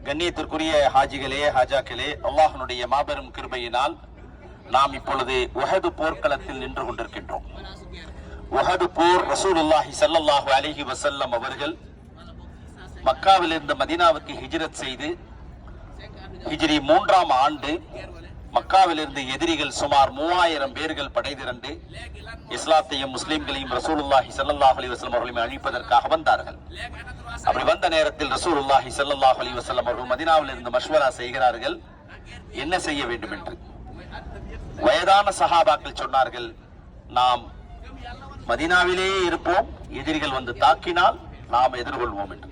கண்ணியத்திற்குரிய ஹாஜிகளே, ஹாஜாக்களே, அல்லாஹ்வுடைய மாபெரும் கிருபையினால் நாம் இப்பொழுது உஹது போர்க்களத்தில் நின்று கொண்டிருக்கின்றோம். உஹது போர் ரசூலுல்லாஹி ஸல்லல்லாஹு அலைஹி வஸல்லம் அவர்கள் மக்காவிலிருந்து மதீனாவுக்கு ஹிஜ்ரத் செய்து ஹிஜ்ரி 3ஆம் ஆண்டு மக்காவிலிருந்து எதிரிகள் சுமார் 3000 பேர்கள் படை திரண்டு இஸ்லாத்தையும் முஸ்லிம்களையும் ரசூலுல்லாஹி ஸல்லல்லாஹு அலைஹி வஸல்லம் அவர்களையும் அழிப்பதற்காக வந்தார்கள். அப்படி வந்த நேரத்தில் ரசூலுல்லாஹி ஸல்லல்லாஹு அலைஹி வஸல்லம் அவர்கள் மதீனாவில் இருந்து மஷ்வரா செய்கிறார்கள், என்ன செய்ய வேண்டும் என்று. வயதான சஹாபாக்கள் சொன்னார்கள், நாம் மதீனாவிலேயே இருப்போம், எதிரிகள் வந்து தாக்கினால் நாம் எதிர்கொள்வோம் என்று.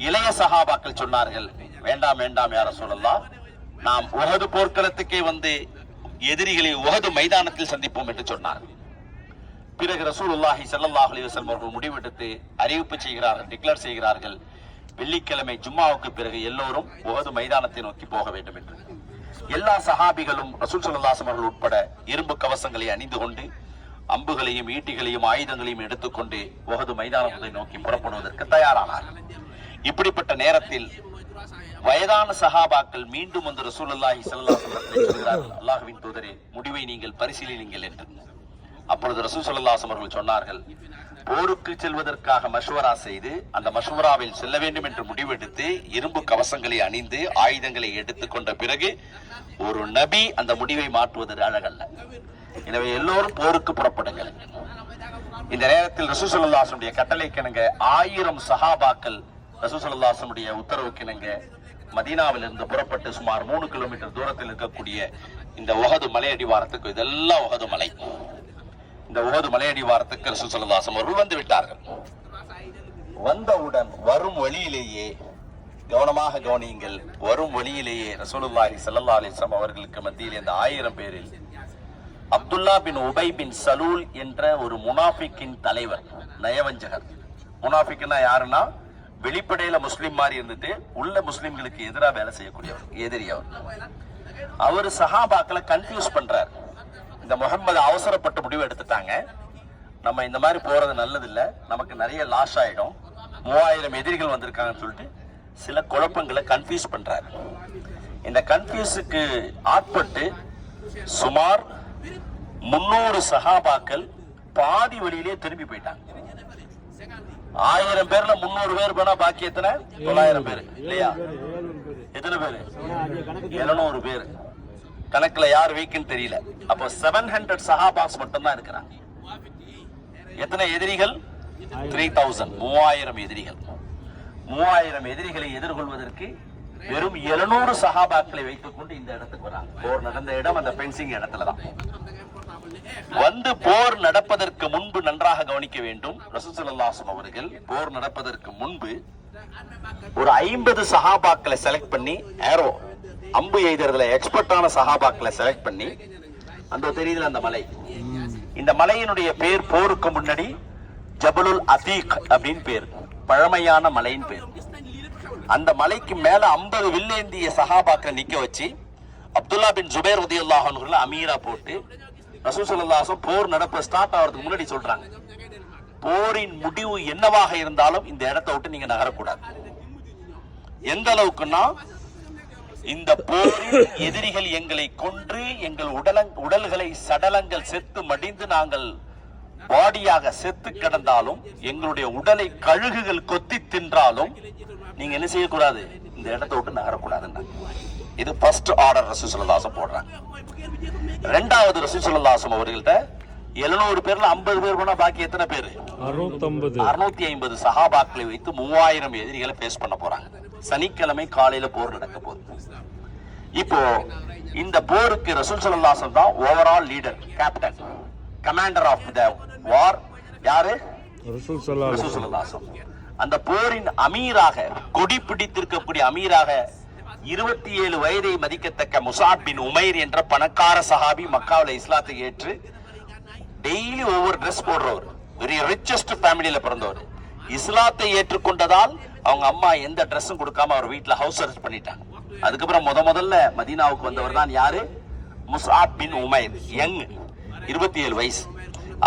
இளைய சஹாபாக்கள் சொன்னார்கள், வேண்டாம் வேண்டாம் யா ரசூலல்லாஹ், நாம் உஹது போர்க்களத்துக்கே வந்து எதிரிகளை உஹது மைதானத்தில் சந்திப்போம் என்று சொன்னார்கள். பிறகு ரசூலுல்லாஹி ஸல்லல்லாஹு அலைஹி வஸல்லம் அவர்கள் முடிவெடுத்து அறிவிப்பு செய்கிறார்கள், டிக்ளேர் செய்கிறார்கள், வெள்ளிக்கிழமை ஜும்மாவுக்கு பிறகு எல்லோரும் உஹது மைதானத்தை நோக்கி போக வேண்டும் என்று. எல்லா சஹாபிகளும் ரசூல் ஸல்லல்லாஹு அலைஹி வஸல்லம் உட்பட இரும்பு கவசங்களை அணிந்து கொண்டு அம்புகளையும் ஈட்டிகளையும் ஆயுதங்களையும் எடுத்துக்கொண்டு உஹது மைதானத்தை நோக்கி புறப்படுவதற்கு தயாரானார்கள். இப்படிப்பட்ட நேரத்தில் வயதான சஹாபாக்கள் மீண்டும் வந்து ரசூலுல்லாஹி ஸல்லல்லாஹு அலைஹி வஸல்லம் சொல்கிறார்கள், அல்லாஹ்வின் தூதரே, முடிவை நீங்கள் பரிசீலியுங்கள் என்று. அப்பொழுது ரசூல் ஸல்லல்லாஹு அலைஹி வஸல்லம் அவர்கள் சொன்னார்கள், போருக்கு செல்வதற்காக மஷ்வரா செய்து அந்த மஷ்வராவில் செல்ல வேண்டும் என்று முடிவெடுத்து இரும்பு கவசங்களை அணிந்து ஆயுதங்களை எடுத்துக்கொண்ட பிறகு ஒரு நபி அந்த முடிவை மாற்றுவது அழகல்ல. எனவே எல்லோரும் போருக்கு புறப்படுங்கள். இந்த நேரத்தில் ரசூல் ஸல்லல்லாஹு அலைஹி வஸல்லம் கட்டளைக்கிணங்க 1000 சஹாபாக்கள் ரசூல் ஸல்லல்லாஹு அலைஹி வஸல்லம் உத்தரவுக்கிணங்க மதீனாவில் இருந்து புறப்பட்டு சுமார் 3 கிலோமீட்டர் தூரத்தில் இருக்கக்கூடிய இந்த உஹது மலையடிவாரத்துக்கு, இதெல்லாம் உஹது மலை, இந்த உஹது மலையடிவாரத்துக்கு ரசூல் ஸல்லல்லாஹு அலைஹி வஸல்லம் அவர்கள் வந்து விட்டார்கள். வந்தவுடன் வரும் வழியிலேயே, கவனமாக கவனியுங்கள், வரும் வழியிலேயே ரசூலுல்லாஹி ஸல்லல்லாஹு அலைஹி வஸல்லம் அவர்களுக்கு மத்தியில் இந்த 1000 பேரில் அப்துல்லா பின் உபை பின் சலூல் என்ற ஒரு முனாஃபிக்கின் தலைவர், நயவஞ்சகர். முனாஃபிக்னா யாருன்னா, வெளிப்படையில முஸ்லிம் மாதிரி இருந்துட்டு உள்ள முஸ்லிம்களுக்கு எதிராக வேலை செய்யக்கூடியவர், எதிரி அவர். அவர் சஹாபாக்களை கன்ஃபியூஸ் பண்றார். இந்த முஹம்மது அவசரப்பட்டு முடிவு எடுத்துட்டாங்க, நம்ம இந்த மாதிரி போறது நல்லது இல்ல, நமக்கு நிறைய லாஸ் ஆயிடும், 3000 எதிரிகள் வந்திருக்காங்கன்னு சொல்லிட்டு சில குழப்பங்களை கன்ஃபியூஸ் பண்றாரு. இந்த கன்ஃபியூஸுக்கு ஆட்பட்டு சுமார் 300 சஹாபாக்கள் பாதி வழியிலே திரும்பி போயிட்டாங்க. 1000 பேர்ல 300 பேர் போனா பாக்கி எத்தனை? 900 பேர் இல்லையா? எத்தனை பேரு? 700 பேர். கணக்குல யார் வீக்குன்னு தெரியல. அப்போ 700 சஹாபாஸ் மட்டும் தான் இருக்கிறாங்க. எத்தனை எதிரிகள்? 3000 எதிரிகள். 3000 எதிரிகளை எதிர்கொள்வதற்கு வெறும் 700 சஹாபாக்களை வைத்துக் கொண்டு இந்த இடத்துக்கு வராங்க. போர் நடந்த இடம் அந்த பென்சிங் இடத்துலதான். வந்து போர் நடப்பதற்கு முன்பு நன்றாக கவனிக்க வேண்டும், ரசூல் ஸல்லல்லாஹு அலைஹி வஸல்லம் அவர்கள் போர் நடப்பதற்கு முன்பு ஒரு 50 சஹாபாக்களை செலக்ட் பண்ணி, ஏரோ அம்பு எய்தறதுல எக்ஸ்பர்ட்டான சஹாபாக்களை செலக்ட் பண்ணி, அந்த தெரியுதுல அந்த மலை, இந்த மலையினுடைய பேர் போருக்கு முன்னாடி ஜபலுல் அதீக் அப்படின்னு பேர், பழமையான மலையின் பேர். அந்த மலைக்கு மேல 50 வில்லேந்திய சஹாபாக்களை நிக்க வச்சு அப்துல்லா பின் ஜுபைர் ரலியல்லாஹு அன்ஹு அமீரா போட்டு ரசூல் ஸல்லல்லாஹு அலைஹி வஸல்லம் போர் நடப்ப ஸ்டார்ட் ஆகிறதுக்கு முன்னாடி சொல்றாங்க, போரின் முடிவு என்னவாக இருந்தாலும் இந்த இடத்தை விட்டு நீங்க நகரக்கூடாது. எந்த அளவுக்குன்னா, இந்த போரில் எதிரிகள் எங்களை கொன்று எங்கள் உடல்களை சடலங்கள் செத்து மடிந்து நாங்கள் பாடியாக செத்து கிடந்தாலும், எங்களுடைய உடலை கழுகுகள் கொத்தி தின்றாலும் நீங்க என்ன செய்யக்கூடாது, இந்த இடத்தை விட்டு நகரக்கூடாதுன்னா. இது ஃபர்ஸ்ட் ஆர்டர் ரசூல் ஸல்லல்லாஹு அலைஹி வஸல்லம் போடுறாங்க. இரண்டாவது, ரசூல் ஸல்லல்லாஹு அலைஹி வஸல்லம் அவர்கள்ட்ட 700 பேர்ல 50 பேர் போனா பாக்கி எத்தனை பேரு? 650 சஹாபாக்களை வைத்து 3000 எதிரிகளை பேஸ் பண்ண போறாங்க. சனிக்கிழமை காலையில போர் நடக்க போகுது. இப்போ இந்த போருக்கு ரசூல் ஸல்லல்லாஹு அலைஹி வஸல்லம் தான் overall leader, captain, commander of the war. யாரு? ரசூல் ஸல்லல்லாஹு அலைஹி வஸல்லம். அந்த போரின் அமீராக, கொடி பிடித்திருக்கக்கூடிய அமீராக 27 வயதை மதிக்கத்தக்க முஸாப் பின் உமைர் என்ற பணக்கார சஹாபி மக்காவில் இஸ்லாத்தை ஏற்று டெய்லி ஒவ்வொரு ட்ரெஸ் போடுறவர், வெரி ரிச்சஸ்ட் ஃபேமிலியில பிறந்தவர். இஸ்லாத்தை ஏற்றுக்கொண்டதால் அவங்க அம்மா எந்த ட்ரெஸ்ஸும் கொடுக்காம அவர் வீட்டுல ஹவுஸ் அரெஸ்ட் பண்ணிட்டாங்க. அதுக்கப்புறம் முதல்ல மதீனாவுக்கு வந்தவர் தான் யாரு? முஸாப் பின் உமைர், யங், 27 வயசு.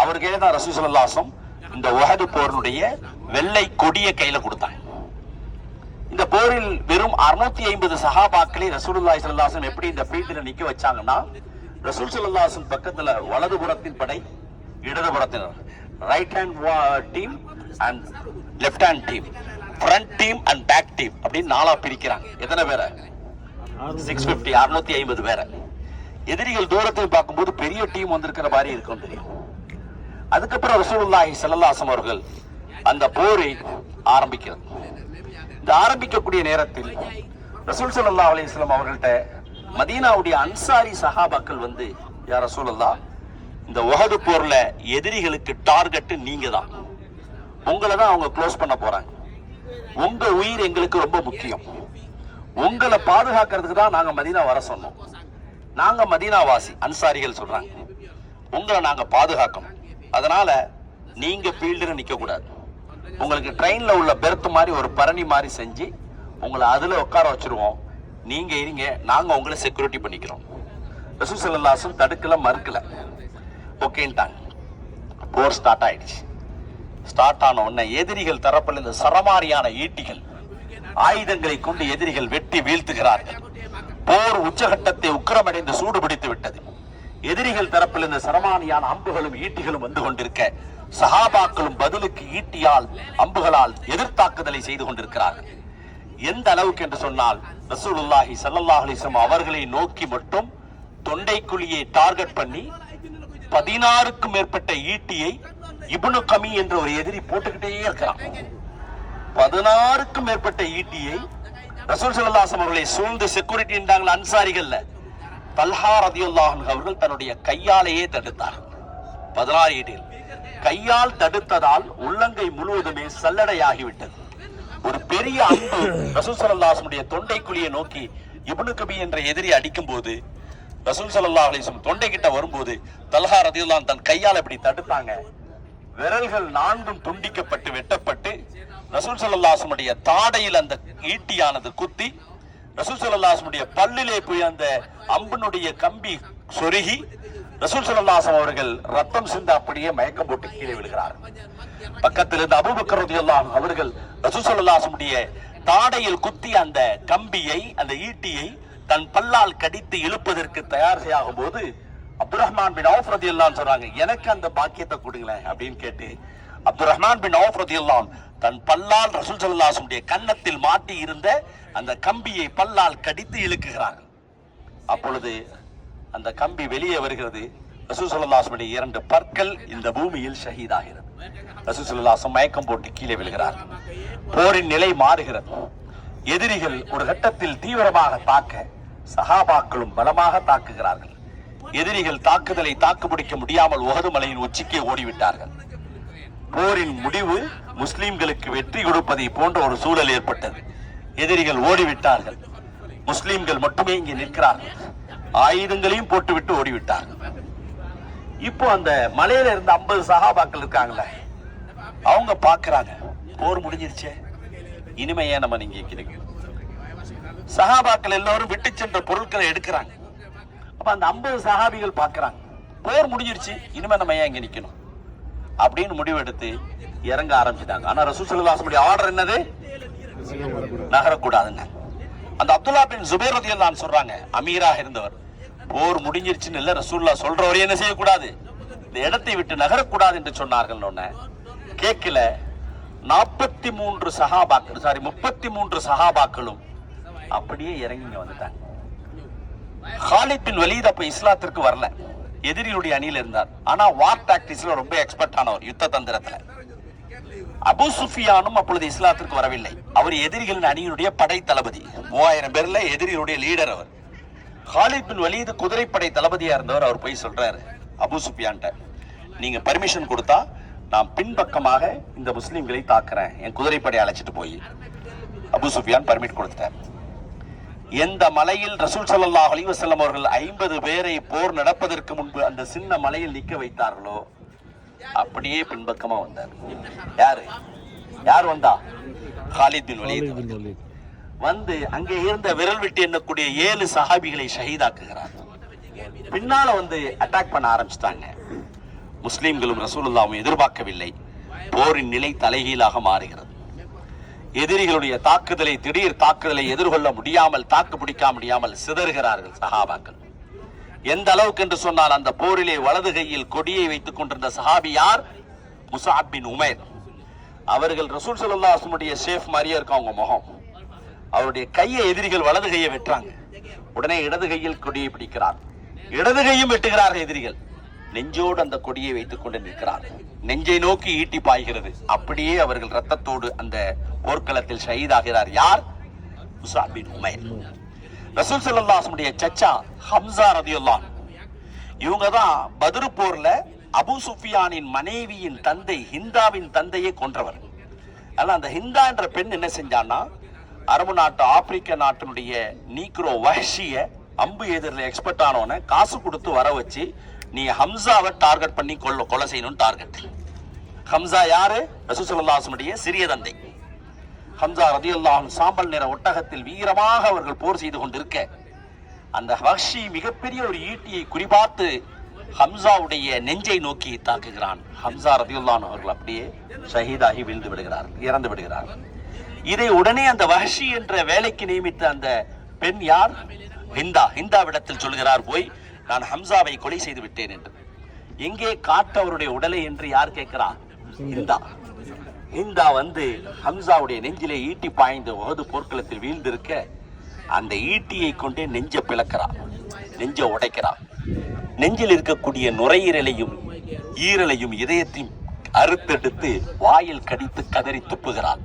அவர் கையில தான் ரசூல் ஸல்லல்லாஹு அலைஹி வஸல்லம் இந்த உஹது போரினுடைய வெள்ளை கொடிய கையில கொடுத்தாங்க. இந்த போரில் வெறும் 650 சஹாபாக்களை ரசூலுல்லாஹி ஸல்லல்லாஹு அலைஹி வஸல்லம் எப்படி இந்த ஃபீல்டில் நிக்க வச்சாங்கன்னா, ரசூல் ஸல்லல்லாஹு அலைஹி வஸல்லம் பக்கத்துல வலதுபுறத்தின் படை, இடதுபுறத்தினர், right hand team and left hand team, front team and back team அப்படின்னு 4ஆ பிரிக்கிறாங்க. எத்தனை பேரை? 650, 650 பேரை. எதிரிகள் தூரத்தில் பார்க்கும்போது பெரிய டீம் வந்திருக்கிற மாதிரி இருக்கும் தெரியும். அதுக்கப்புறம் ரசூலுல்லாஹி ஸல்லல்லாஹு அலைஹி வஸல்லம் அவர்கள் அந்த போரை ஆரம்பிக்கிறது. இந்த ஆரம்பிக்கக்கூடிய நேரத்தில் ரசூல் ஸல்லல்லாஹு அலைஹி வஸல்லம் அவர்கள்ட்ட மதீனாவுடைய அன்சாரி சஹாபாக்கள் வந்து, யா ரசூலல்லாஹ், இந்த உஹது போர்ல எதிரிகளுக்கு டார்கெட் நீங்க தான், உங்களை தான் அவங்க க்ளோஸ் பண்ண போறாங்க, உங்க உயிர் எங்களுக்கு ரொம்ப முக்கியம், உங்களை பாதுகாக்கிறதுக்கு தான் நாங்க மதீனா வர சொன்னோம், நாங்க மதீனாவாசி அன்சாரிகள் சொல்றாங்க, உங்களை நாங்க பாதுகாக்கணும், அதனால நீங்க ஃபீல்டுல நிக்க கூடாது, உங்களுக்கு ட்ரெயின்ல உள்ள பெர்த் மாதிரி ஒரு பரணி மாதிரி செஞ்சு உங்களை அதுல உட்கார வச்சிருவோம், நீங்க இருங்க, நாங்க உங்களை செக்யூரிட்டி பண்ணிக்கிறோம். ரசூல் ஸல்லல்லாஹு அலைஹி வஸல்லம் தடுக்கல, மறுக்கல, ஓகேன்ட்டாங்க. போர் ஸ்டார்ட் ஆயிடுச்சு. ஸ்டார்ட் ஆன உடனே எதிரிகள் தரப்பில் இந்த சரமாரியான ஈட்டிகள், ஆயுதங்களை கொண்டு எதிரிகள் வெட்டி வீழ்த்துகிறார்கள். போர் உச்சகட்டத்தை உக்கிரமடைந்து சூடு பிடித்து விட்டது. எதிரிகள் தரப்பில் இந்த சரமானியான அம்புகளும் ஈட்டிகளும் வந்து கொண்டிருக்க, சஹாபாக்களும் பதிலுக்கு ஈட்டியால் அம்புகளால் எதிர்த்தாக்குதலை செய்து கொண்டிருக்கிறார்கள். எந்த அளவுக்கு என்று சொன்னால், ரசூலுல்லாஹி ஸல்லல்லாஹு அலைஹி வஸல்லம் அவர்களை நோக்கி மட்டும் தொண்டைக்குழியை டார்கெட் பண்ணி 16க்கும் மேற்பட்ட ஈட்டியை இப்னு கமி என்ற ஒரு எதிரி போட்டுக்கிட்டே இருக்கிறான். 16க்கும் மேற்பட்ட ஈட்டியை ரசூல் ஸல்லல்லாஹு அலைஹி வஸல்லம் அவர்களை சூழ்ந்து செக்யூரிட்டி என்றாங்க அன்சாரிகள்ல. தல்ஹா ரலியல்லாஹு அன்ஹு அவர்கள் தன்னுடைய கையாலேயே தடுத்தார்கள். 16 ஈட்டில் கையால் தடுத்ததால் உள்ளங்கை முழுவதுமே சல்லடையாகிவிட்டது. ஒரு பெரிய அம்பு ரசூல் ஸல்லல்லாஹு அலைஹி வஸல்லம் தொண்டைக்குழியை நோக்கி இப்னு கபி என்ற எதிரி அடிக்கும் போது, ரசூல் ஸல்லல்லாஹு அலைஹி வஸல்லம் தொண்டை கிட்ட வரும்போது தல்ஹா ரலியல்லாஹு அன்ஹு தன் கையால் இப்படி தடுத்தாங்க. விரல்கள் 4ம் துண்டிக்கப்பட்டு வெட்டப்பட்டு ரசூல் ஸல்லல்லாஹு அலைஹி வஸல்லம் தாடையில் அந்த ஈட்டியானது குத்தி, ரசூல் ஸல்லல்லாஹு அலைஹி வஸல்லம் பல்லிலே போய் அந்த அம்பினுடைய கம்பி சொருகி ரசூல் ஸல்லல்லாஹு அலைஹி வஸல்லம் அவர்கள் ரத்தம் சிந்த அப்படியே மயக்கம் போட்டு கீழே விழுகிறார். பக்கத்தில் இருந்த அபூபக்கர் ரலியல்லாஹு அன்ஹு அவர்கள் ரசூல் ஸல்லல்லாஹு அலைஹி வஸல்லம் தாடையில் குத்தி அந்த கம்பியை, அந்த ஈட்டியை தன் பல்லால் கடித்து இழுப்பதற்கு தயார் செய்யும் போது அப்துர் ரஹ்மான் பின் அவுஃப் ரலியல்லாஹு அன்ஹு சொல்றாங்க, எனக்கு அந்த பாக்கியத்தை கொடுங்களேன் அப்படின்னு கேட்டு அப்துர் ரஹ்மான் பின் அவுஃப் ரலியல்லாஹு அன்ஹு தன் பல்லால் ரசூல் ஸல்லல்லாஹு அலைஹி வஸல்லம் கன்னத்தில் மாட்டி இருந்த அந்த கம்பியை பல்லால் கடித்து இழுக்குகிறார்கள். அப்பொழுது அந்த கம்பி வெளியே வருகிறது. ரசூல் ஸல்லல்லாஹு அலைஹி வஸல்லம் 2 பற்கள் இந்த பூமியில் ஷஹீதாகிறது. ரசூல் ஸல்லல்லாஹு அலைஹி வஸல்லம் மயக்கம் போட்டு கீழே விழுகிறார். போரின் நிலை மாறுகிறது. எதிரிகள் ஒரு கட்டத்தில் தீவிரமாக தாக்க, சஹாபாக்களும் பலமாக தாக்குகிறார்கள். எதிரிகள் தாக்குதலை தாக்குப்பிடிக்க முடியாமல் உஹது மலையின் உச்சிக்கே ஓடிவிட்டார்கள். போரின் முடிவு முஸ்லிம்களுக்கு வெற்றி கொடுப்பதை போன்ற ஒரு சூழல் ஏற்பட்டது. எதிரிகள் ஓடிவிட்டார்கள். முஸ்லிம்கள் மட்டுமே இங்கே நிற்கிறார்கள். ஆயுதங்களையும் போட்டுவிட்டு ஓடிவிட்டார்கள். இப்போ அந்த மலையில இருந்த 50 சஹாபாக்கள் இருக்காங்களே, அவங்க பாக்குறாங்க, போர் முடிஞ்சிருச்சே, இனிமே ஏன் நம்ம நீங்க கிடைக்கும். சஹாபாக்கள் எல்லாரும் விட்டு சென்ற பொருட்களை எடுக்கிறாங்க. அப்ப அந்த 50 சஹாபிகள் பாக்குறாங்க, போர் முடிஞ்சிருச்சு, இனிமே நம்ம ஏன் இங்க நிக்கணும் அப்படின்னு முடிவெடுத்து இறங்க ஆரம்பிச்சிட்டாங்க. ஆனா ரசூல் ஸல்லல்லாஹு அலைஹி வஸல்லம் ஆர்டர் என்னது? நகரக்கூடாதுங்க. அந்த அப்துல்லா பின் ஜுபைர் ரலியல்லாஹு அன்ஹு சொல்றாங்க, அமீராக இருந்தவர், போர் முடிஞ்சிருச்சுன்னு இல்ல, ரசூலுல்லாஹ் சொல்றவரே என்ன செய்யக்கூடாது, இந்த இடத்தை விட்டு நகரக்கூடாது என்று சொன்னார்கள். கேட்கல. 33 சஹாபாக்களும் அப்படியே இறங்கி வந்துட்டாங்க. காலித் பின் வலீத் அப்ப இஸ்லாத்திற்கு வரல, எதிரியுடைய அணியில் இருந்தார். ஆனா வார் டாக்டிக்ஸ்ல ரொம்ப எக்ஸ்பர்ட் ஆனவர், யுத்த தந்திரத்துல. அபு சுஃபியானும் அப்பொழுது இஸ்லாத்திற்கு வரவில்லை. அவர் எதிரிகளின் அணியினுடைய படை தளபதி, 3000 பேர்ல எதிரிகளுடைய லீடர் அவர். காலித் பின் வலீத் குதிரைப்படை தளபதியா இருந்தவர். அவர் போய் சொல்றாரு அபு சுஃபியான்ட்ட, நீங்க பர்மிஷன் கொடுத்தா நான் பின்பக்கமாக இந்த முஸ்லிம்களை தாக்குறேன், என் குதிரைப்படை அழைச்சிட்டு போய். அபு சுஃபியான் பர்மிட் கொடுத்தார். எந்த மலையில் ரசூல் ஸல்லல்லாஹு அலைஹி வஸல்லம் அவர்கள் 50 பேரை போர் நடப்பதற்கு முன்பு அந்த சின்ன மலையில் நிக்க வைத்தார்களோ, அப்படியே பின்பக்கமா வந்தார். யார் வந்தா? காலித் பின் வலீத் வந்து அங்கே இருந்த விரல் விட்டு எண்ணக்கூடிய 7 சஹாபிகளை ஷஹீதாக்குகிறார். பின்னால வந்து அட்டாக் பண்ண ஆரம்பிச்சிட்டாங்க. முஸ்லிம்களும் ரசூலுல்லாஹ்வும் எதிர்பார்க்கவில்லை. போரின் நிலை தலைகீழாக மாறுகிறது. எதிரிகளுடைய தாக்குதலை, திடீர் தாக்குதலை எதிர்கொள்ள முடியாமல், தாக்கு பிடிக்க முடியாமல் சிதறுகிறார்கள் சஹாபாக்கள். எந்த அளவுக்கு என்று சொன்னால், அந்த போரிலே வலது கையில் கொடியை வைத்துக் கொண்டிருந்த சஹாபி யார்? முஸஅப் பின் உமைர். அவர்கள் ரசூல் ஸல்லல்லாஹு அலைஹி வஸல்லம் ஷேஃப் மாதிரியே இருக்கும் அவங்க முகம். அவருடைய கையை எதிரிகள் வலது கையை வெட்டுறாங்க. உடனே இடது கையில் கொடியை பிடிக்கிறார். இடது கையும் வெட்டுகிறார்கள் எதிரிகள். நெஞ்சோடு அந்த கொடியை வைத்துக் கொண்டு நிற்கிறார். நெஞ்சை நோக்கி ஈட்டி பாய்கிறது. அப்படியே அவர்கள் ரத்தத்தோடு அந்த போர்க்களத்தில் ஷஹீதாகிறார். யார்? முஸஅப் பின் உமைர். ரசூல் ஸல்லல்லாஹு அலைஹி வஸல்லம் சச்சா ஹம்ஸா ரலியல்லாஹு அன்ஹு, இவங்க தான் பத்ர் போர்ல அபூ சுஃபியானின் மனைவியின் தந்தை ஹிந்தாவின் தந்தையை கொன்றவர். அதனால அந்த ஹிந்தா என்ற பெண் என்ன செஞ்சான்னா, அரபு நாட்டு, ஆப்பிரிக்க நாட்டினுடைய நீக்ரோ வஹ்ஷிய அம்பு எதிரில் எக்ஸ்பர்ட் ஆனவன காசு கொடுத்து வர வச்சு, நீ ஹம்சாவை டார்கெட் பண்ணி கொலை செய்யணும் டார்கெட். ஹம்சா யாரு? ரசூல் ஸல்லல்லாஹு அலைஹி வஸல்லம் சிறிய தந்தை. ஹம்சா ரலியல்லாஹு அன்ஹு சாம்பல் நிற ஒட்டகத்தில் வீரமாக அவர்கள் போர் செய்து கொண்டிருக்க, அந்த வஹ்ஷி மிகப்பெரிய ஒரு ஈட்டியை குறிபார்த்து ஹம்சாவுடைய நெஞ்சை நோக்கி தாக்குகிறான். ஹம்சா ரலியல்லாஹு அன்ஹு அவர்கள் அப்படியே ஷஹீதாகி விழுந்து விடுகிறார்கள், இறந்து விடுகிறார்கள். இதை உடனே அந்த வஹ்ஷி என்ற வேலைக்கு நியமித்த அந்த பெண் யார்? ஹிந்தா. ஹிந்தாவிடத்தில் சொல்கிறார், போய் நான் ஹம்சாவை கொலை செய்து விட்டேன் என்று. எங்கே காட்டு அவருடைய உடலை என்று யார் கேட்கிறார்? ஹிந்தா. ஹிந்தா வந்து ஹம்சாவுடைய நெஞ்சிலே ஈட்டி பாய்ந்து உஹது போர்க்களத்தில் வீழ்ந்திருக்க, அந்த ஈட்டியை கொண்டே நெஞ்ச பிளக்கிறார், நெஞ்ச உடைக்கிறார். நெஞ்சில் இருக்கக்கூடிய நுரையீரலையும் ஈரலையும் இதயத்தையும் அறுத்தெடுத்து வாயில் கடித்து கதறி துப்புகிறார்.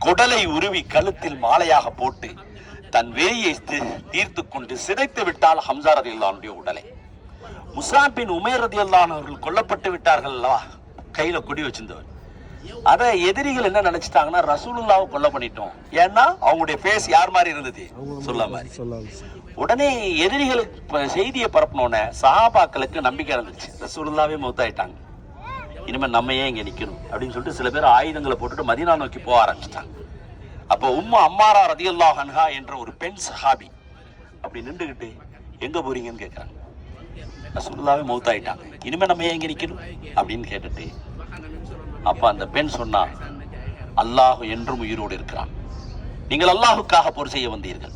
குடலை உருவி கழுத்தில் மாலையாக போட்டு தன் வேயை தீர்த்து கொண்டு சிதைத்து விட்டால் ஹம்சா ரலியல்லாஹு அன்ஹுடைய உடலை. முஸஅப் பின் உமைர் ரலியல்லாஹு அன்ஹு அவர்கள் கொல்லப்பட்டு விட்டார்கள் அல்லவா, கையில கொடி வச்சிருந்தவர். அத எதிரிகள் என்ன நினைச்சிட்டாங்கன்னா, ரசூலுல்லாஹ்வை கொலை பண்ணிட்டோம். ஏன்னா அவங்களுடைய ஃபேஸ் யார் மாதிரி இருந்தது? சொல்ல மாதிரி. உடனே எதிரிகளுக்கு செய்தியை பரப்பினோன்னே சஹாபாக்களுக்கு நம்பிக்கை இருந்துச்சு, ரசூலுல்லாஹ்வே மௌத்தாயிட்டாங்க, இனிமே நம்ம ஏன் இங்க நிக்கணும் அப்படின்னு சொல்லிட்டு சில பேர் ஆயுதங்களை போட்டுட்டு மதீனா நோக்கி போக ஆரம்பிச்சிட்டாங்க. அப்போ உம்மு அம்மாரா ரலியல்லாஹு அன்ஹா என்ற ஒரு பெண் சஹாபி அப்படி நின்றுகிட்டு, எங்க போறீங்கன்னு கேட்கிறாங்க. ரசூலுல்லாஹ்வே மௌத்தாயிட்டாங்க, இனிமே நம்ம ஏன் இங்க நிக்கணும் அப்படின்னு கேட்டுட்டு, அப்ப அந்த பெண் சொன்னா, அல்லாஹ் என்றும் உயிரோடு இருக்கிறான், நீங்கள் அல்லாஹுக்காக போர் செய்ய வந்தீர்கள்,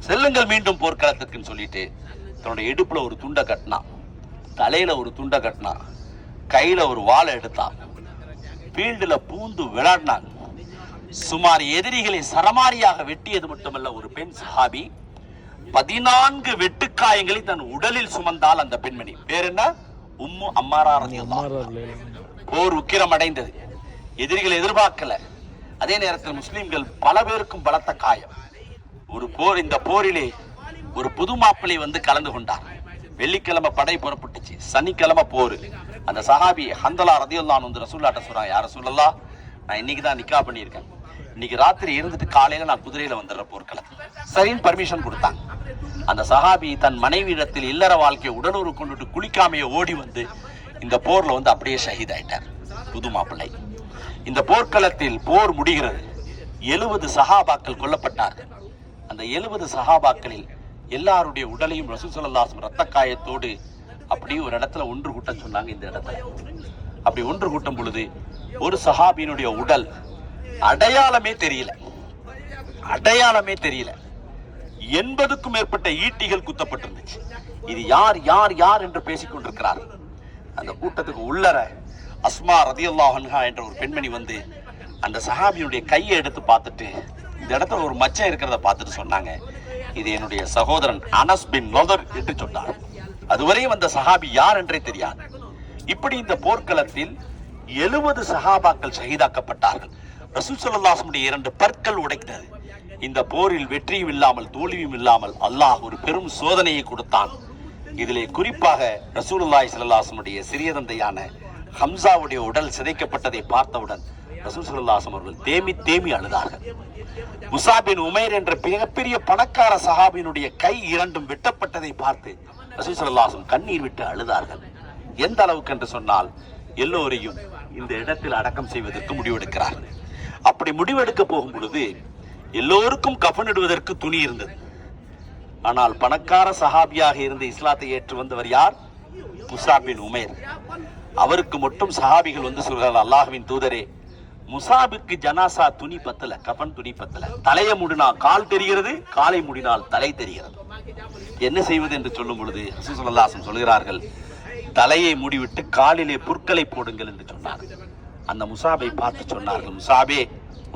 செல்லுங்கள் மீண்டும் போர்க்களத்துக்குன்னு சொல்லிட்டு தன்னுடைய இடுப்புல ஒரு துண்டை கட்டினா, தலையில ஒரு துண்டை கட்டினா, கையில ஒரு வாளை எடுத்தான், ஃபீல்டுல பூந்து விளையாடினான். சுமார் எதிரிகளை சரமாரியாக வெட்டியது மட்டுமல்ல, ஒரு பெண் சஹாபி 14 வெட்டுக்காயங்களை தன் உடலில் சுமந்தால் அந்த பெண்மணி. பேர் என்ன? உம்மு அம்மாரா ரலியல்லாஹு அன்ஹா. போர் உக்கிரம் அடைந்தது, எதிரிகள் எதிர்பார்க்கல. அதே நேரத்தில் முஸ்லிம்கள் பல பேருக்கும் பலத்த காயம். ஒரு போர், இந்த போரிலே ஒரு புது மாப்பிள்ளை வந்து கலந்து கொண்டார். வெள்ளிக்கிழமை படை புறப்பட்டுச்சு, சனிக்கிழமை போர். அந்த சஹாபி ஹந்தலா ரலியல்லாஹு அன்ஹு ரசூலுல்லாஹ்ட்ட சொல்றாங்க, யார் ரசூலல்லாஹ், நான் இன்னைக்கு தான் நிக்கா பண்ணியிருக்கேன், இன்னைக்கு ராத்திரி இருந்துட்டு காலையில நான் குதிரையில வந்துடுற போர்க்களத்துக்கு. சரின்னு பர்மிஷன் கொடுத்தாங்க. அந்த சஹாபி தன் மனைவியிடத்தில் இல்லற வாழ்க்கையை உடலுறு கொண்டுட்டு குளிக்காமைய ஓடி வந்து இந்த போர்ல வந்து அப்படியே ஷஹீத் ஆயிட்டார் புது மாப்பிள்ளை. இந்த போர்க்களத்தில் போர் முடிகிறது. 70 சஹாபாக்கள் கொல்லப்பட்டார்கள். அந்த 70 சஹாபாக்களில் எல்லாருடைய உடலையும் ரசூல் ஸல்லல்லாஹு அலைஹி வஸல்லம் ரத்த காயத்தோடு அப்படியே ஒரு இடத்துல ஒன்று கூட்ட சொன்னாங்க. இந்த இடத்துல அப்படி ஒன்று கூட்டும் பொழுது ஒரு சஹாபியினுடைய உடல் அடையாளமே தெரியல, அடையாளமே தெரியல. 80க்கும் மேற்பட்ட ஈட்டிகள் குத்தப்பட்டிருந்துச்சு. இது யார் யார் யார் என்று பேசிக் கொண்டிருக்கிறார். அந்த கூட்டத்துக்கு உள்ளர அஸ்மா ரலியல்லாஹு அன்ஹா என்ற ஒரு பெண்மணி வந்து அந்த சஹாபியுடைய கையை எடுத்து பார்த்துட்டு, இந்த இடத்துல ஒரு மச்சம் இருக்கிறத பார்த்துட்டு சொன்னாங்க, இது என்னுடைய சகோதரன் அனஸ் பின் நதர் என்று சொன்னார். அதுவரையும் அந்த சஹாபி யார் என்றே தெரியாது. இப்படி இந்த போர்க்களத்தில் 70 சஹாபாக்கள் ஷஹீதாக்கப்பட்டார்கள். ரசூல் ஸல்லல்லாஹு அலைஹி வஸல்லம் 2 பற்கள் உடைத்தது. இந்த போரில் வெற்றியும் இல்லாமல் தோல்வியும் இல்லாமல் அல்லாஹ் ஒரு பெரும் சோதனையை கொடுத்தான். இதிலே குறிப்பாக ரசூலுல்லாஹி ஸல்லல்லாஹு அலைஹி வஸல்லம் சிறிய தந்தையான ஹம்சாவுடைய உடல் சிதைக்கப்பட்டதை பார்த்தவுடன் ரசூல் ஸல்லல்லாஹு அலைஹி வஸல்லம் அவர்கள் தேம்பி தேம்பி அழுதார்கள். முஸஅப் பின் உமைர் என்ற மிகப்பெரிய பணக்கார சஹாபியினுடைய கை 2ம் வெட்டப்பட்டதை பார்த்து ரசூல் ஸல்லல்லாஹு அலைஹி வஸல்லம் கண்ணீர் விட்டு அழுதார்கள். எந்த அளவுக்கு என்று சொன்னால், எல்லோரையும் இந்த இடத்தில் அடக்கம் செய்வதற்கு முடிவெடுக்கிறார்கள். அப்படி முடிவெடுக்க போகும் பொழுது எல்லோருக்கும் கஃனிடுவதற்கு துணி இருந்தது. ஆனால் பணக்கார சஹாபியாக இருந்த இஸ்லாத்தை ஏற்று வந்தவர் யார்? முஸஅப் பின் உமைர். அவருக்கு மட்டும் சஹாபிகள் வந்து சொல்கிறார், அல்லாஹ்வின் தூதரே, முசாபுக்கு ஜனாசா துணி பத்தல, கஃன் துணி பத்தல. தலையை மூடினா கால் தெரிகிறது, காலை மூடினால் தலை தெரிகிறது. என்ன செய்வது என்று சொல்லும் பொழுது ரசூல் ஸல்லல்லாஹு அலைஹி வஸல்லம் சொல்கிறார்கள், தலையை மூடிவிட்டு காலிலே புற்களை போடுங்கள் என்று சொன்னார்கள். அந்த முசாபை பார்த்து சொன்னார்கள், முசாபே,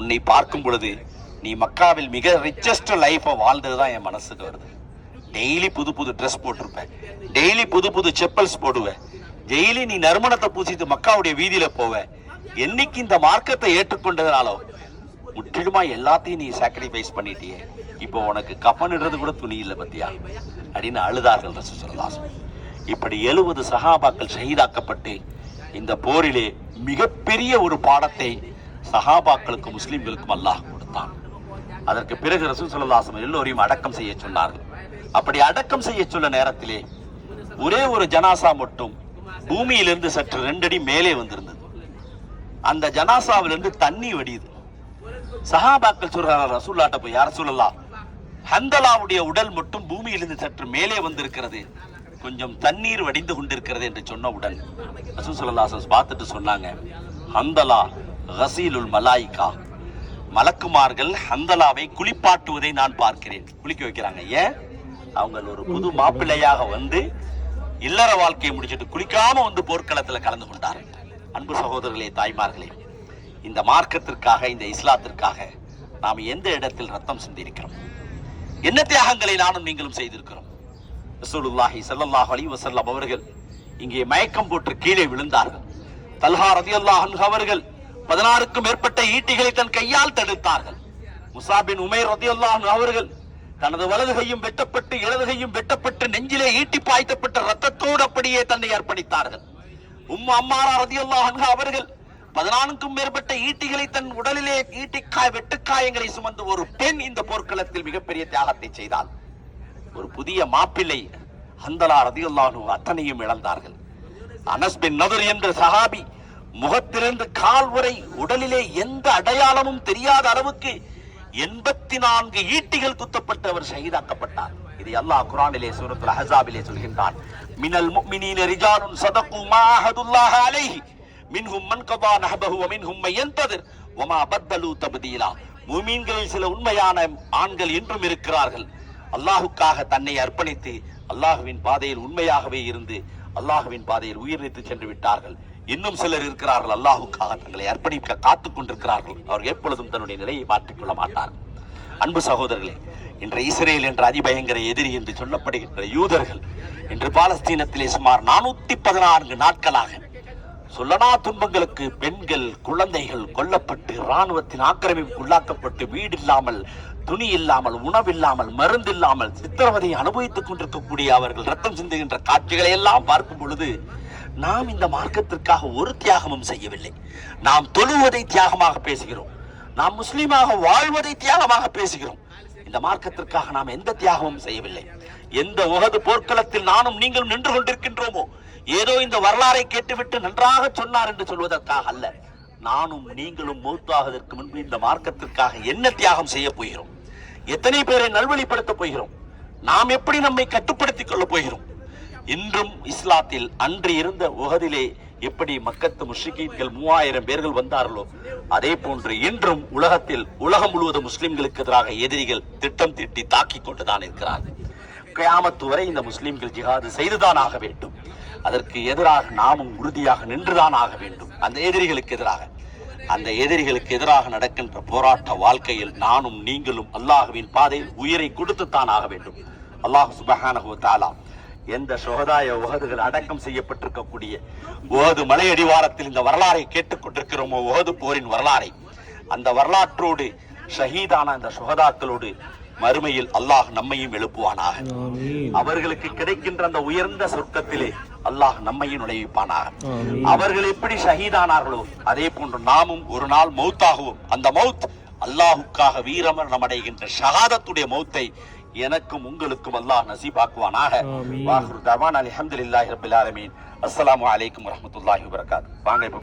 உன்னை பார்க்கும் பொழுது நீ மக்காவில் மிக ரிச்சஸ்ட் லைஃபை வாழ்ந்ததுதான் என் மனசுக்கு வருது. டெய்லி புது புது ட்ரெஸ் போட்டிருப்பேன், டெய்லி புது புது செப்பல்ஸ் போடுவேன், டெய்லி நீ நறுமணத்தை பூசிட்டு மக்காவுடைய வீதியில போவேன். என்னைக்கு இந்த மார்க்கத்தை ஏற்றுக்கொண்டதுனாலோ முற்றிலுமா எல்லாத்தையும் நீ சாக்ரிஃபைஸ் பண்ணிட்டியே, இப்போ உனக்கு கஃனிடுறது கூட துணி இல்லை பத்தியா அப்படின்னு அழுதார்கள் ரசூல் ஸல்லல்லாஹு அலைஹி வஸல்லம். இப்படி 70 சஹாபாக்கள் ஷஹீதாக்கப்பட்டு இந்த போரிலே மிகப்பெரிய ஒரு பாடத்தை சஹாபாக்களுக்கும் முஸ்லிம்களுக்கும் அல்லாஹ் கொடுத்தான். அதற்கு பிறகு ரசூல் ஸல்லல்லாஹு அலைஹி வஸல்லம் எல்லோரையும் அடக்கம் செய்ய சொன்னார்கள். அப்படி அடக்கம் செய்ய சொல்ல நேரத்திலே ஒரே ஒரு ஜனாசா மட்டும் பூமியிலிருந்து சற்று 2 அடி மேலே வந்திருந்தது. அந்த ஜனாசாவிலிருந்து தண்ணி வடியுது. சஹாபாக்கள் சொல்றாங்க ரசூலுல்லாஹ்ட்ட போய், யா ரசூலல்லாஹ், ஹந்தலாவுடைய உடல் மட்டும் பூமியிலிருந்து சற்று மேலே வந்திருக்கிறது, கொஞ்சம் தண்ணீர் வடிந்து கொண்டிருக்கிறது என்று சொன்னவுடன் ரசூல் ஸல்லல்லாஹு அலைஹி வஸல்லம் பார்த்துட்டு சொன்னாங்க, ஹந்தலா கஸீலுல் மலாயிகா, மலக்குமார்கள் ஹந்தலாவை குளிப்பாட்டுவதை நான் பார்க்கிறேன். குளிக்க வைக்கிறாங்க. ஏன்? அவங்க ஒரு புது மாப்பிள்ளையாக வந்து இல்லற வாழ்க்கையை முடிச்சுட்டு குளிக்காம வந்து போர்க்களத்துல கலந்து கொண்டார்கள். அன்பு சகோதரர்களே, தாய்மார்களே, இந்த மார்க்கத்திற்காக, இந்த இஸ்லாத்திற்காக நாம் எந்த இடத்தில் ரத்தம் சிந்திருக்கிறோம், என்ன தியாகங்களை நானும் நீங்களும் செய்திருக்கிறோம். ரசூலுல்லாஹி ஸல்லல்லாஹு அலைஹி வஸல்லம் அவர்கள் இங்கே மயக்கம் போட்டு கீழே விழுந்தார்கள். தல்ஹா ரலியல்லாஹு அன்ஹு அவர்கள் 16க்கும் மேற்பட்ட ஈட்டிகளை தன் கையால் தடுத்தார்கள். முஸாப் பின் உமைர் ரலியல்லாஹு அன்ஹு அவர்கள் தனது வலது கையும் வெட்டப்பட்டு இடது கையும் வெட்டப்பட்டு நெஞ்சிலே ஈட்டி பாய்த்தப்பட்ட ரத்தத்தோடு அப்படியே தன்னை அர்ப்பணித்தார்கள். உம்மு அம்மாரா ரலியல்லாஹு அன்ஹா அவர்கள் 14க்கும் மேற்பட்ட ஈட்டிகளை தன் உடலிலே வெட்டுக்காயங்களை சுமந்து ஒரு பெண் இந்த போர்க்களத்தில் மிகப்பெரிய தியாகத்தை செய்தார். ஒரு புதிய மாப்பிள்ளை ஹந்தலா ரலியல்லாஹு அன்ஹு அத்தனையும் இழந்தார்கள். அனஸ் பின் நதுர் என்ற சஹாபி முகத்திலிருந்து கால் வரை உடலிலே எந்த அடையாளமும் தெரியாத அளவுக்கு 84 ஈட்டிகள் குத்தப்பட்டு அவர் ஷஹீதாக்கப்பட்டார். இது அல்லாஹ் குர்ஆனிலே சூரத்துல் அஹ்ஸாபிலே சொல்கின்றான், மினல் முஃமினீன ரிஜாலுன் ஸதகு மா அஹதுல்லாஹ் அலைஹி மின்ஹும் மன் கதா நஹபஹு வ மின்ஹும் மன் யன்ததிர் வ மா பத்தலு தப்தீலா. முஃமின்களில் சில உண்மையான ஆண்கள் இன்றும் இருக்கிறார்கள், அல்லாஹ்வுக்காக தன்னை அர்ப்பணித்து அல்லாஹ்வின் பாதையில் உண்மையாகவே இருந்து அல்லாஹ்வின் பாதையில் உயிர் நீத்து சென்று விட்டார்கள். இன்னும் சிலர் இருக்கிறார்கள், அல்லாஹ்வுக்காக தங்களை அர்ப்பணிக்க காத்துக் கொண்டிருக்கிறார்கள். அவர் எப்பொழுதும் தன்னுடைய நிலையை மாற்றிக்கொள்ள மாட்டார். அன்பு சகோதரர்களே, இன்று இஸ்ரேல் என்ற அதிபயங்கர எதிரி என்று சொல்லப்படுகின்ற யூதர்கள் இன்று பாலஸ்தீனத்திலே சுமார் 414 நாட்களாக சொல்லனா துன்பங்களுக்கு பெண்கள் குழந்தைகள் கொல்லப்பட்டு இராணுவத்தின் ஆக்கிரமிப்பு உள்ளாக்கப்பட்டு வீடு இல்லாமல் துணி இல்லாமல் உணவில்லாமல் மருந்து இல்லாமல் சித்திரவதையை அனுபவித்துக் கொண்டிருக்கக்கூடிய அவர்கள் ரத்தம் சிந்துகின்ற காட்சிகளை எல்லாம் பார்க்கும் பொழுது நாம் இந்த மார்க்கத்திற்காக ஒரு தியாகமும் செய்யவில்லை. நாம் தொழுவதை தியாகமாக பேசுகிறோம், நாம் முஸ்லீமாக வாழ்வதை தியாகமாக பேசுகிறோம். இந்த மார்க்கத்திற்காக நாம் எந்த தியாகமும் செய்யவில்லை. எந்த உஹது போர்க்களத்தில் நானும் நீங்களும் நின்று கொண்டிருக்கின்றோமோ, ஏதோ இந்த வரலாறை கேட்டுவிட்டு நன்றாக சொன்னார் என்று சொல்வதற்காக அல்ல, நானும் நீங்களும் மௌத்தாவதற்கு முன்பு இந்த மார்க்கத்திற்காக என்ன தியாகம் செய்ய போகிறோம், எத்தனை பேரை நல்வழிப்படுத்த போகிறோம், நாம் எப்படி நம்மை கட்டுப்படுத்திக் கொள்ளப் போகிறோம். இன்றும் இஸ்லாத்தில் அன்று இருந்த உஹதிலே எப்படி மக்கத்து முஷ்ரிக்கீன்கள் 3000 பேர்கள் வந்தார்களோ, அதே போன்று இன்றும் உலகம் முழுவதும் முஸ்லிம்களுக்கு எதிராக எதிரிகள் திட்டம் தீட்டி தாக்கிக் கொண்டுதான் இருக்கிறார்கள். கியாமத்து வரை இந்த முஸ்லிம்கள் ஜிஹாது செய்துதான் ஆக வேண்டும். அதற்கு எதிராக நாமும் உறுதியாக நின்றுதான் ஆக வேண்டும். அந்த எதிரிகளுக்கு எதிராக நடக்கின்ற போராட்ட வாழ்க்கையில் நானும் நீங்களும் அல்லாஹ்வின் பாதையில் உயிரை கொடுத்துத்தான் ஆக வேண்டும். அல்லாஹ் சுப்ஹானஹு வ தஆலா எந்த ஷுஹதாய உஹதுகள் அடக்கம் செய்யப்பட்டிருக்கக்கூடிய உஹது மலையடிவாரத்தில் இந்த வரலாறை கேட்டுக்கொண்டிருக்கிறோமோ, உஹது போரின் வரலாறை, அந்த வரலாற்றோடு ஷஹீதான அந்த ஷுஹதாக்களோடு மறுமையில் அல்லாஹ் நம்மையும் எழுப்புவானாக. அவர்களுக்கு கிடைக்கின்ற அந்த உயர்ந்த சொர்க்கத்திலே அல்லாஹ் நம்மையும் நுழைவிப்பானாக. அவர்கள் எப்படி ஷஹீதானார்களோ அதே போன்று நாமும் ஒரு நாள் மௌத்தாகுவோம். அந்த மௌத் அல்லாஹுக்காக வீரமரணம் அடைகின்ற ஷஹாதத்துடைய மௌத்தை எனக்கும் உங்களுக்கும் அல்லாஹ் நசீபாக்குவானாக. வாஹிரு தஅவானா அல்ஹம்துலில்லாஹி ரப்பில் ஆலமீன். அஸ்ஸலாமு அலைக்கும் வரஹ்மத்துல்லாஹி வபரகாத்துஹு. வாங்க